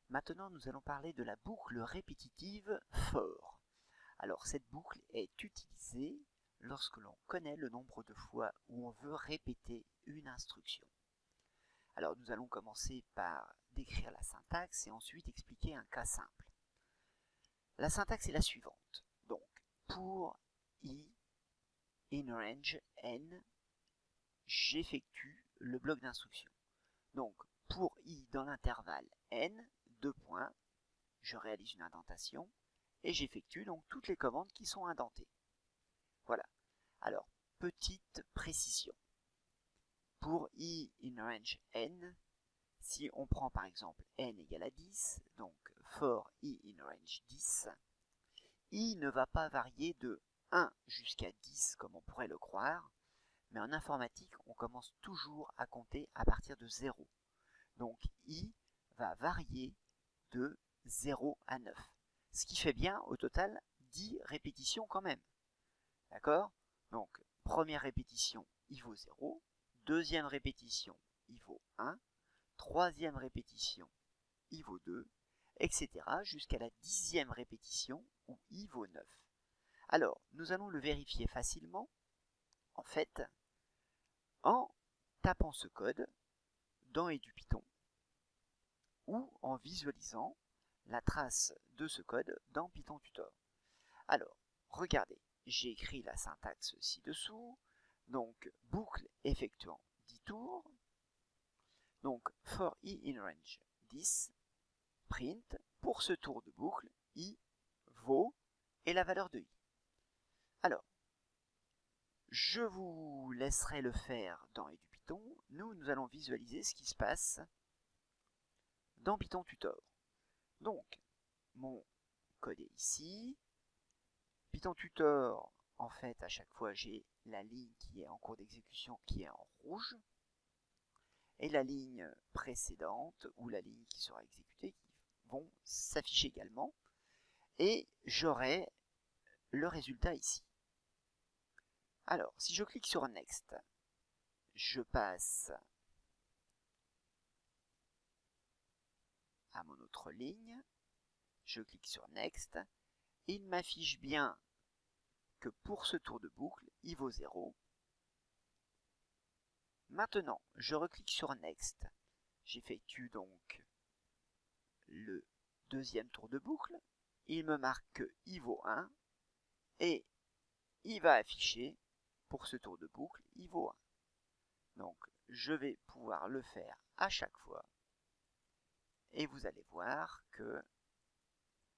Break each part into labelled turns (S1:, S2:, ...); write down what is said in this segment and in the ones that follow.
S1: Maintenant, nous allons parler de la boucle répétitive for. Alors, cette boucle est utilisée lorsque l'on connaît le nombre de fois où on veut répéter une instruction. Alors, nous allons commencer par décrire la syntaxe et ensuite expliquer un cas simple. La syntaxe est la suivante. Donc, pour i in range n, j'effectue le bloc d'instruction. Donc, pour i dans l'intervalle n, 2 points, je réalise une indentation et j'effectue donc toutes les commandes qui sont indentées. Voilà. Alors, petite précision. Pour i in range n, si on prend par exemple n égale à 10, donc for i in range 10, i ne va pas varier de 1 jusqu'à 10 comme on pourrait le croire, mais en informatique, on commence toujours à compter à partir de 0. Donc i va varier de 0 à 9. Ce qui fait bien au total 10 répétitions quand même. D'accord? Donc première répétition, i vaut 0. Deuxième répétition, i vaut 1. Troisième répétition, i vaut 2, etc. jusqu'à la 10e répétition où i vaut 9. Alors, nous allons le vérifier facilement, en fait, en tapant ce code dans EduPython ou en visualisant la trace de ce code dans PythonTutor. Alors, regardez, j'ai écrit la syntaxe ci-dessous, donc boucle effectuant 10 tours, donc for i in range 10, print, pour ce tour de boucle, i vaut et la valeur de i. Alors, je vous laisserai le faire dans EduPython. Nous allons visualiser ce qui se passe dans PythonTutor. Donc, mon code est ici. PythonTutor, en fait, à chaque fois, j'ai la ligne qui est en cours d'exécution qui est en rouge. Et la ligne précédente, ou la ligne qui sera exécutée, qui vont s'afficher également. Et j'aurai le résultat ici. Alors, si je clique sur Next, je passe à mon autre ligne, je clique sur Next, et il m'affiche bien que pour ce tour de boucle, i vaut 0. Maintenant, je reclique sur Next, j'effectue donc le deuxième tour de boucle, il me marque que i vaut 1, et il va afficher, pour ce tour de boucle, i vaut 1. Donc, je vais pouvoir le faire à chaque fois, et vous allez voir que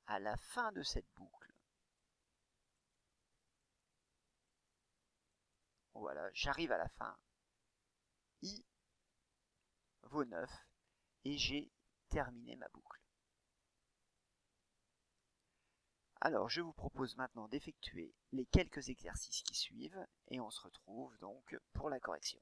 S1: à la fin de cette boucle, voilà, j'arrive à la fin, i vaut 9 et j'ai terminé ma boucle. Alors je vous propose maintenant d'effectuer les quelques exercices qui suivent et on se retrouve donc pour la correction.